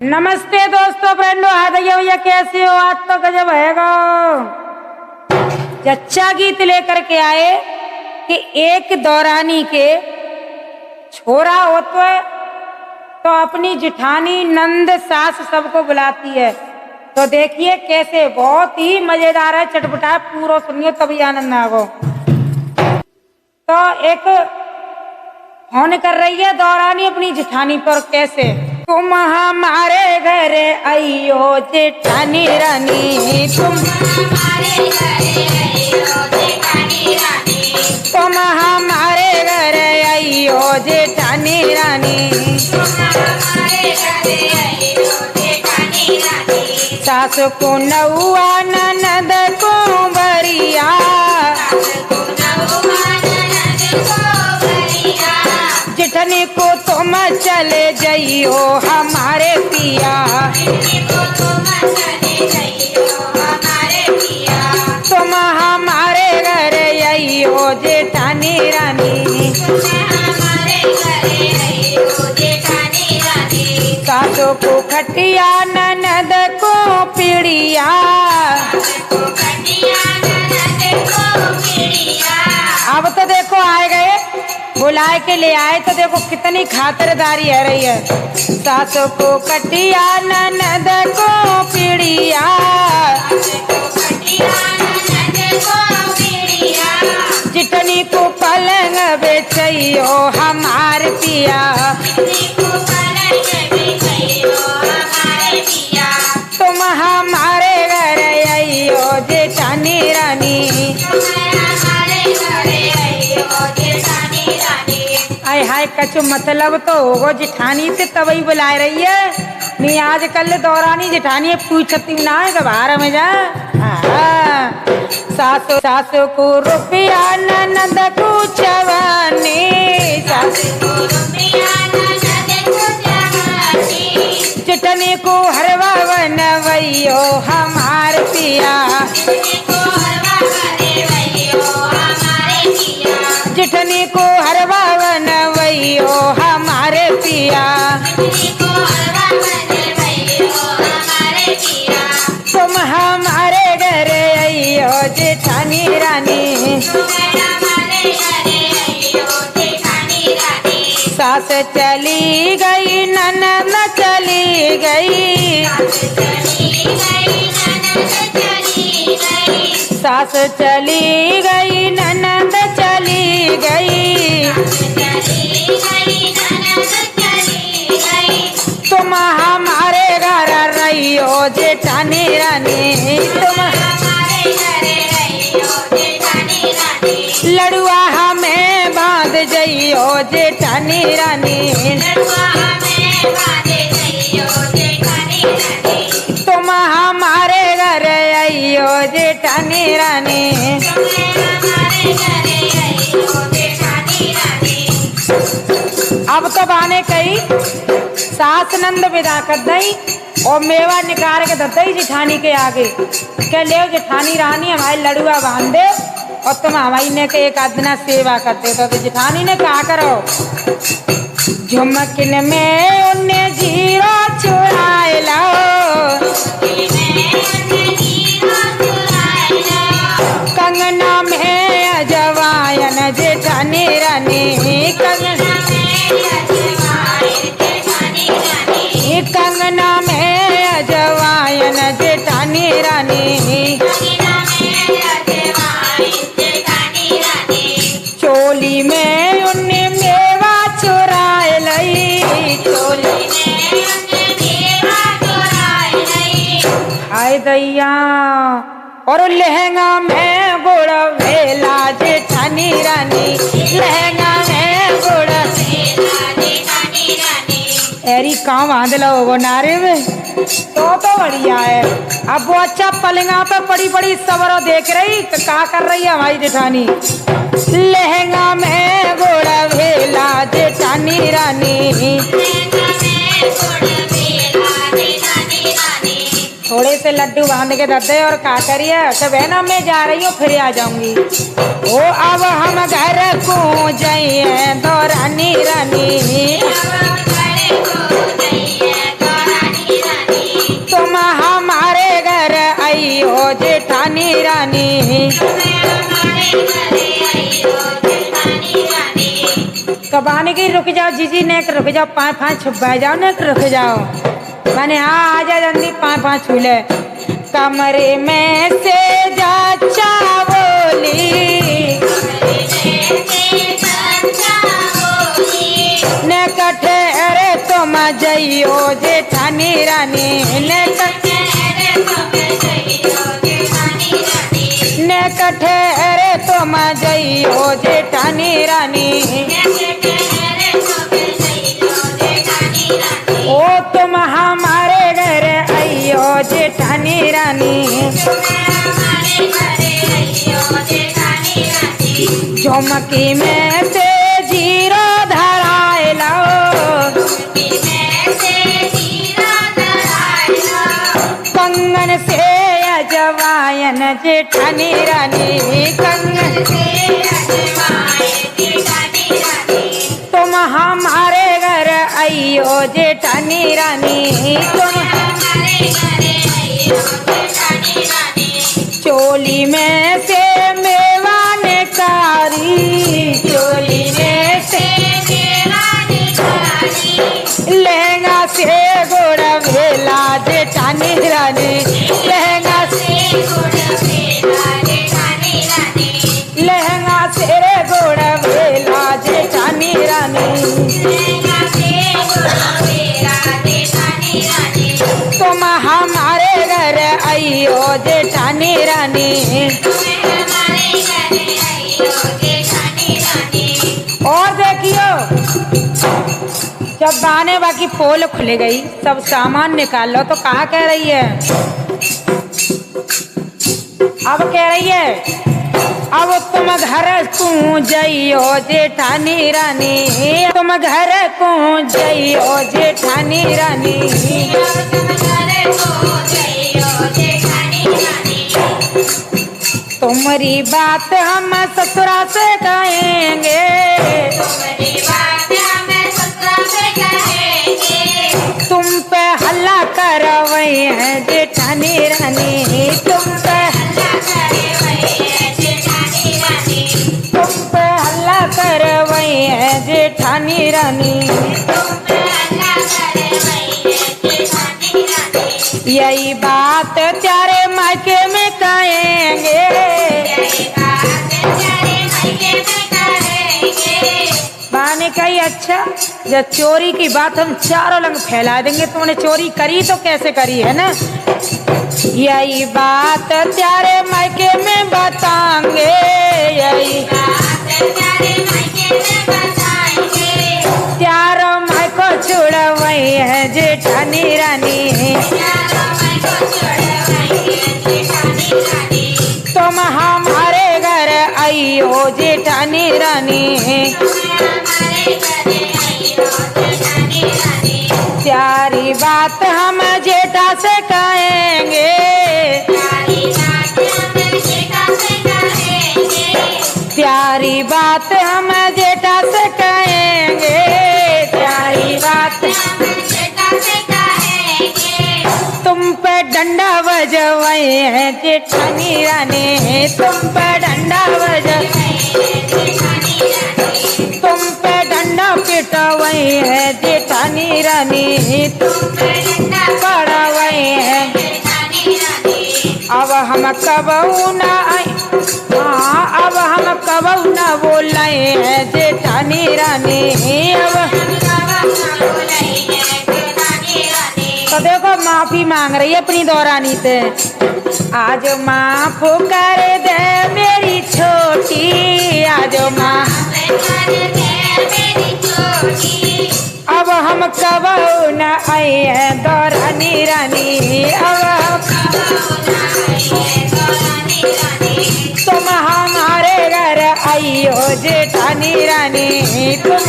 नमस्ते दोस्तों, फ्रेंडों, हाथैया भैया कैसे हो? आज तो गजब हैगा। अच्छा गीत लेकर के आए कि एक दौरानी के छोरा होता है तो अपनी जिठानी नंद सास सबको बुलाती है। तो देखिए कैसे, बहुत ही मजेदार है, चटपटा, पूरा सुनिए तभी आनंद आगो। तो एक फोन कर रही है दौरानी अपनी जिठानी पर, कैसे? तुम हमारे घर आइयो जेठानी रानी, तुम हमारे घर आइयो जेठानी रानी, तुम हमारे घर आइयो जेठानी रानी, तुम हमारे घर आइयो जेठानी रानी। सास को नौआ ननद को बरिया, जिठनी को तुम चले जाइयो हमारे पिया, तुम हमारे घर आइयो जेठानी रानी, सासों को खटिया ननद को पीड़िया, अब तो देखो आए गए, बुलाए के ले आए तो देखो कितनी खातिरदारी है रही है। सासों को कटिया ननद को पीड़िया, जितनी को पलंग बेचैयो हमार पिया, तुम हमारे घर आइयो जेठानी रानी, हाय हाय कछु मतलब तो होगो, जिठानी से तभी बुला रही है। नहीं आजकल दौरानी जिठानी पूछती ना है कि बाहर में जा। सासु सासु को रुपया ननद को चवानी, जिठनी को हरवा बनवैयो हमार पिया, जिठनी को हरवा बनवैयो हमारे पिया, तुम हमारे घर आइयो जेठानी रानी, सास चली गई ननद चली गई, सास चली गई ननद चली गई, तुम हमारे घर रहियो जेठानी रानी, तुम लड़ुआ हमें बांध जइयो जेठानी रानी, तुम हमारे घर आइयो जेठानी रानी। अब तो बाने कही सास नंद विदा कर दई और मेवा निकाल के दई जिठानी के आगे, क्या ले जेठानी रानी हमारी लड़ुआ बांध दे और तुम हमारी ने के एक आदना सेवा करते। तो जेठानी ने कहा करो, झुमकिन में उन्हें जीरो चुराए लाओ, कंगना में अजवायन जेठानी रानी, कंगना में अजवायन जेठानी रानी, चोली में उन्हें मेवा चुराए लई, चोली हाय दैया, और लहंगा में गुड़ वेला जेठानी रानी, लहंगा में गुड़ एरी कहाँ बांध लो नारे में, तो बढ़िया है। अब वो अच्छा पलंगा पे पड़ी पड़ी सवरो देख रही, क्या कर रही है हमारी जेठानी, लहंगा में गोड़ा वेला जेठानी रानी, थोड़े से लड्डू बांध के दे और का करिए तो बहना मैं जा रही हूँ फिर आ जाऊंगी। ओ अब हम घर को जाइए दौरानी रानी, हो जेठानी रानी। कबाने की रुक जाओ जीजी ने रुक जाओ, 5-5 छुपा जाओ ने रुक जाओ। मैंने हाँ आ जा जल्दी 5-5 छूले। कमरे में से जाचा बोली ने कठे अरे तुम जइयो जेठानी रानी ने कठे अरे तुम जइयो जेठानी रानी। ओ तुम हमारे घर आइयो जेठानी रानी। झुमकी में से जीरो धराए लाओ, कंगन से अजवायन जेठानी रानी। कंगन से तुम हमारे घर आइयो जेठानी रानी। तुम चोली में से मेवा ने कारी, चोली में से लहंगा से गोड़ा भेला जेठानी रानी। लहंगा से लहंगा से गोड़ा भेला जेठानी रानी। तुम हमारे घर आइयो जेठानी रानी। और देखियो जब बाने बाकी पोल खुल गई, सब सामान निकाल लो, तो कहा कह रही है? अब कह रही है अब तुम घर को जइयो जेठानी रानी। तुम घर को जइयो जेठानी रानी। तुम्हारी बात हम ससुरा से कहेंगे, तुम पे हल्ला करवाई है जेठानी रानी। तुम पे हल्ला करवाई है जेठानी रानी। यही बात तेरे मायके में कहेंगे, बाने कही अच्छा जब चोरी की बात हम चारों लंग फैला देंगे, तुमने चोरी करी तो कैसे करी है ना। यही बात तेरे मायके में बताएंगे, यही चारों मायको छुड़वाई है जेठानी रानी। तुम हमारे घर आइयो जेठानी रानी। प्यारी बात हम जेठा से कहेंगे, प्यारी बात हम जेठा से कहेंगे, प्यारी बात तुम पे डंडा बजवाए है जेठानी रानी। तुम पे डंडा तुम पे डंडा पिटवाए है जेठानी रानी। तुम पे डंडा पड़वाए है। अब हम कबहू ना आए, हाँ अब हम कबहू ना बोलाए है जेठानी रानी। अब तो देखो माफी मांग रही है अपनी दौरानी से। आज माफ कर दे मेरी छोटी, आज माफ अब हम कबहू न आए हैं दौरानी रानी। अब तुम हमारे घर आइयो जेठानी रानी। तुम